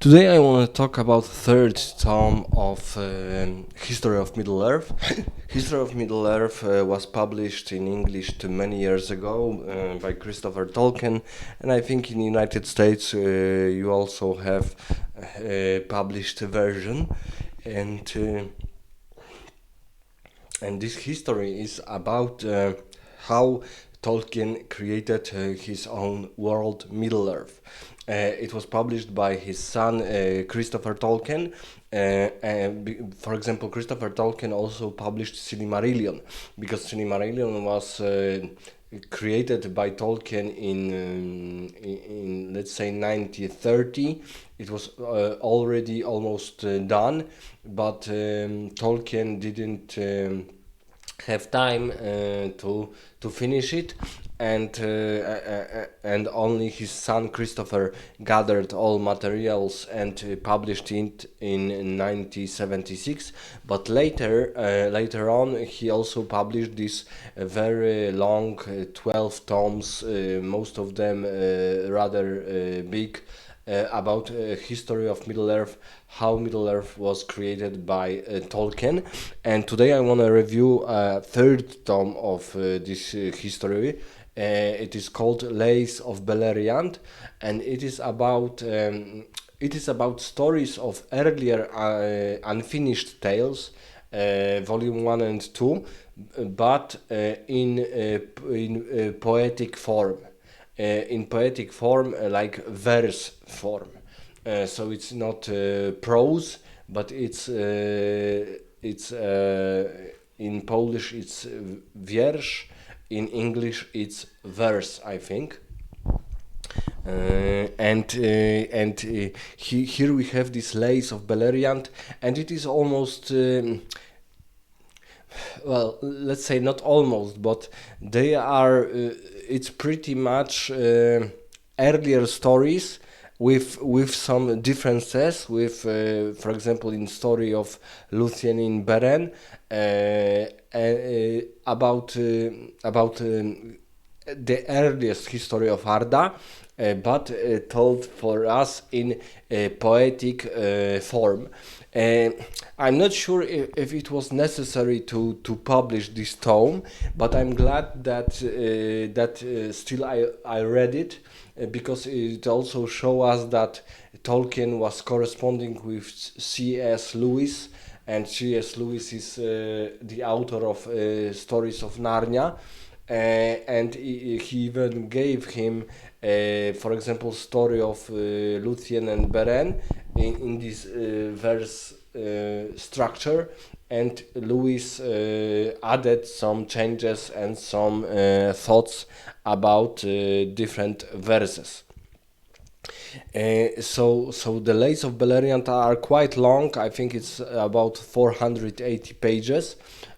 Today I want to talk about third tome of History of Middle-earth. History of Middle-earth was published in English many years ago by Christopher Tolkien, and I think in the United States you also have a published version, and and this history is about how Tolkien created his own world, Middle-earth. It was published by his son Christopher Tolkien. For example, Christopher Tolkien also published Silimarillion, because Silimarillion was created by Tolkien in let's say 1930. It was already almost done, but Tolkien didn't have time to finish it, and only his son Christopher gathered all materials and published it in 1976. But later on he also published this very long 12 tomes, most of them rather big, about history of Middle-earth, how Middle-earth was created by Tolkien. And today I want to review a third tome of this history. It is called Lays of Beleriand, and it is about stories of earlier unfinished tales, volume 1 and 2, but in poetic form. In poetic form, like verse form. So it's not prose, but it's in Polish it's wiersz, in English it's verse, I think. Here we have this Lays of Beleriand, and it is almost well, let's say not almost, but they are. It's pretty much earlier stories with some differences. With, for example, in story of Luthien in Beren, about the earliest history of Arda, but told for us in a poetic form. I'm not sure if it was necessary to publish this tome, but I'm glad that still I read it, because it also shows us that Tolkien was corresponding with C.S. Lewis, and C.S. Lewis is the author of Stories of Narnia. And he even gave him, for example, story of Luthien and Beren in this verse structure, and Lewis added some changes and some thoughts about different verses. So the Lays of Beleriand are quite long. I think it's about 480 pages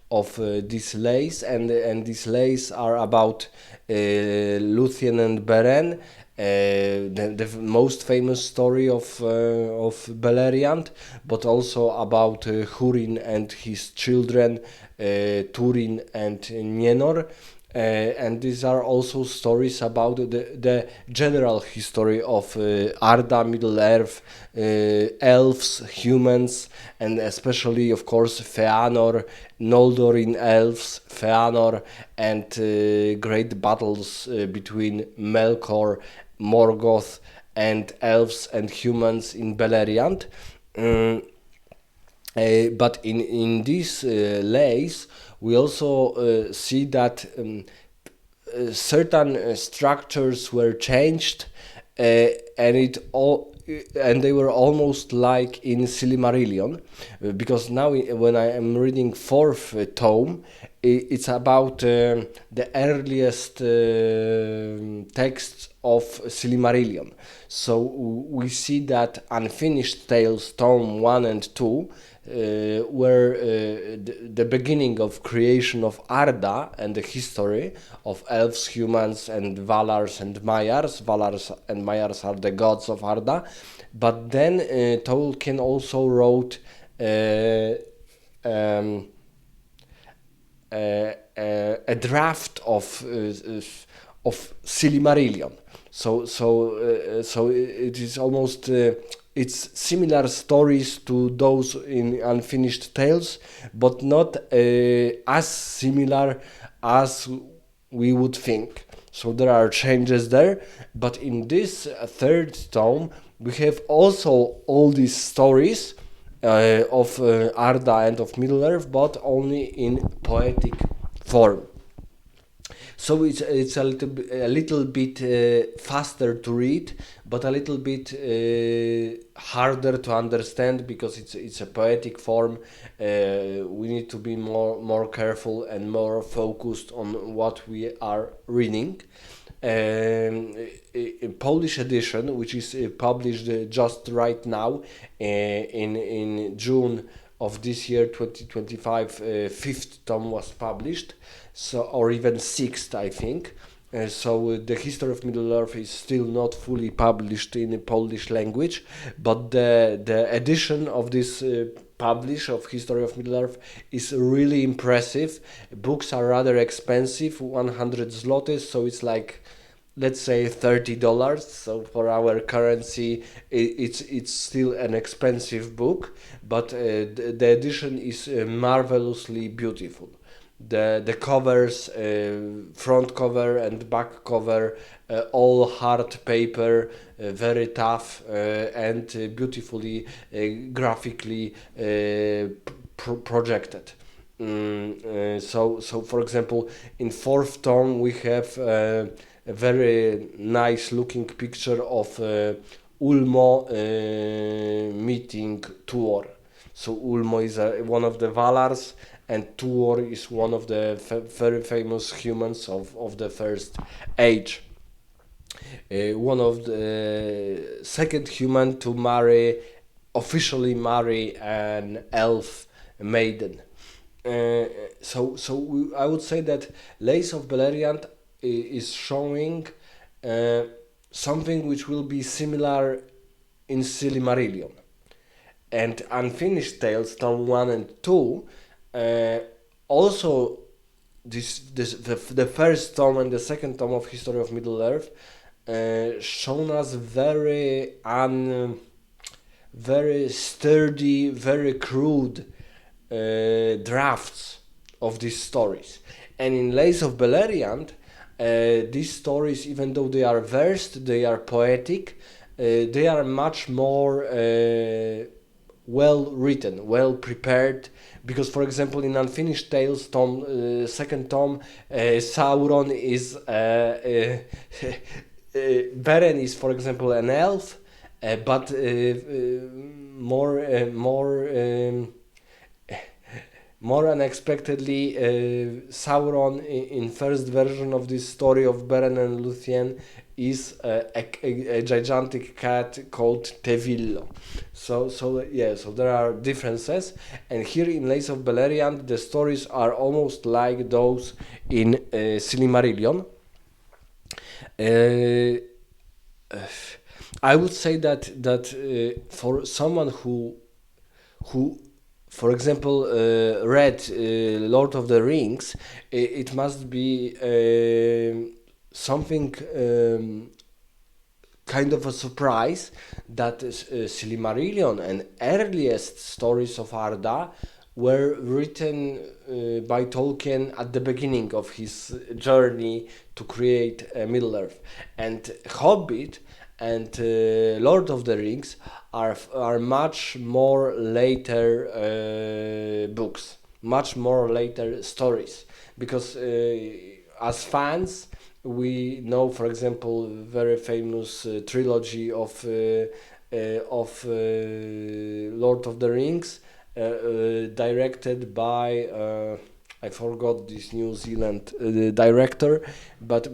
of these lays, and these lays are about Luthien and Beren, the most famous story of Beleriand, but also about Húrin and his children, Túrin and Nienor. And these are also stories about the general history of Arda, Middle-earth, elves, humans, and especially, of course, Feanor, Noldorin elves, Feanor, and great battles between Melkor, Morgoth, and elves and humans in Beleriand. But in these lays, we also see that certain structures were changed, and they were almost like in Silimarillion, because now when I am reading fourth tome, it's about the earliest texts of Silimarillion. So we see that Unfinished Tales, tome 1 and 2, were the beginning of creation of Arda and the history of elves, humans, and Valars and Maiars. Valars and Maiars are the gods of Arda. But then Tolkien also wrote a draft of Silimarillion. So it is almost it's similar stories to those in Unfinished Tales, but not as similar as we would think. So there are changes there, but in this third tome, we have also all these stories of Arda and of Middle-earth, but only in poetic form. So it's a little bit faster to read, but a little bit harder to understand because it's a poetic form. We need to be more careful and more focused on what we are reading. A Polish edition, which is published just right now in June of this year 2025, fifth tome was published, so, or even sixth, I think. So the history of Middle Earth is still not fully published in the Polish language, but the edition of this publish of History of Middle Earth is really impressive. Books are rather expensive, 100 zlotys, so it's like, let's say, $30. So for our currency, it's still an expensive book, but the edition is marvelously beautiful. The covers, front cover and back cover, all hard paper, very tough and beautifully graphically projected. So for example, in fourth tome we have a very nice looking picture of Ulmo meeting Tuor. So Ulmo is one of the Valars, and Tuor is one of the very famous humans of the first age. One of the second human to officially marry an elf maiden. I would say that Lace of Beleriand is showing something which will be similar in Silimarilion. And Unfinished Tales, Tome 1 and 2, also the first tome and the second tome of History of Middle Earth shown us very sturdy, very crude drafts of these stories. And in Lace of Beleriand, these stories, even though they are versed, they are poetic, they are much more well written, well prepared. Because, for example, in Unfinished Tales, second tome, Sauron is Beren is, for example, an elf, but more unexpectedly, Sauron in first version of this story of Beren and Luthien is a gigantic cat called Tevillo. So there are differences, and here in Lace of Beleriand the stories are almost like those in Silimarillion. I would say that for someone who for example read Lord of the Rings, it must be something kind of a surprise that Silimarillion and earliest stories of Arda were written by Tolkien at the beginning of his journey to create Middle-earth. And Hobbit and Lord of the Rings are much more later books, much more later stories, because as fans we know, for example, very famous trilogy of Lord of the Rings, directed by I forgot this New Zealand director, but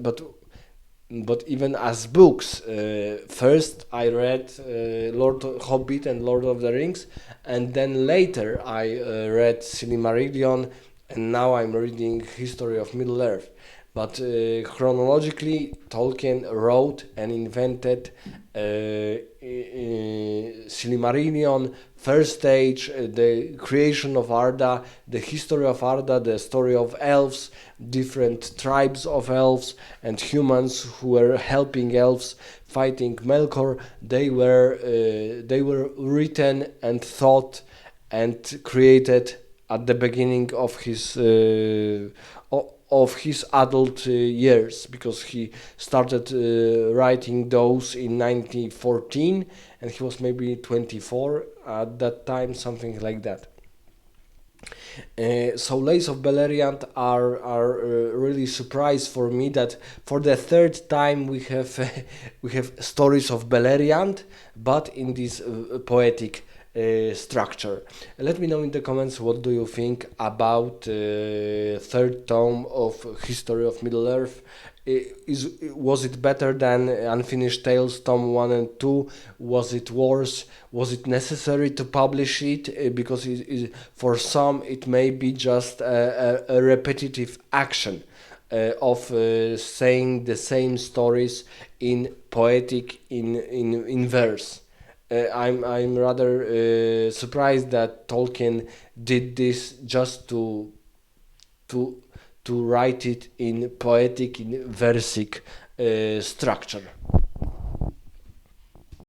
even as books, first I read Hobbit and Lord of the Rings, and then later I read Silimarillion, and now I'm reading History of Middle Earth. But chronologically, Tolkien wrote and invented Silimarilion, first stage, the creation of Arda, the history of Arda, the story of elves, different tribes of elves and humans who were helping elves fighting Melkor. They were written and thought and created at the beginning of his adult years, because he started writing those in 1914 and he was maybe 24 at that time, something like that. So Lays of Beleriand are really surprise for me that for the third time we have we have stories of Beleriand, but in this poetic structure. Let me know in the comments what do you think about third tome of History of Middle Earth. Was it better than Unfinished Tales Tom 1 and 2? Was it worse? Was it necessary to publish it? Because for some it may be just a repetitive action of saying the same stories in poetic, in verse. I'm rather surprised that Tolkien did this just to to write it in poetic, in versic structure.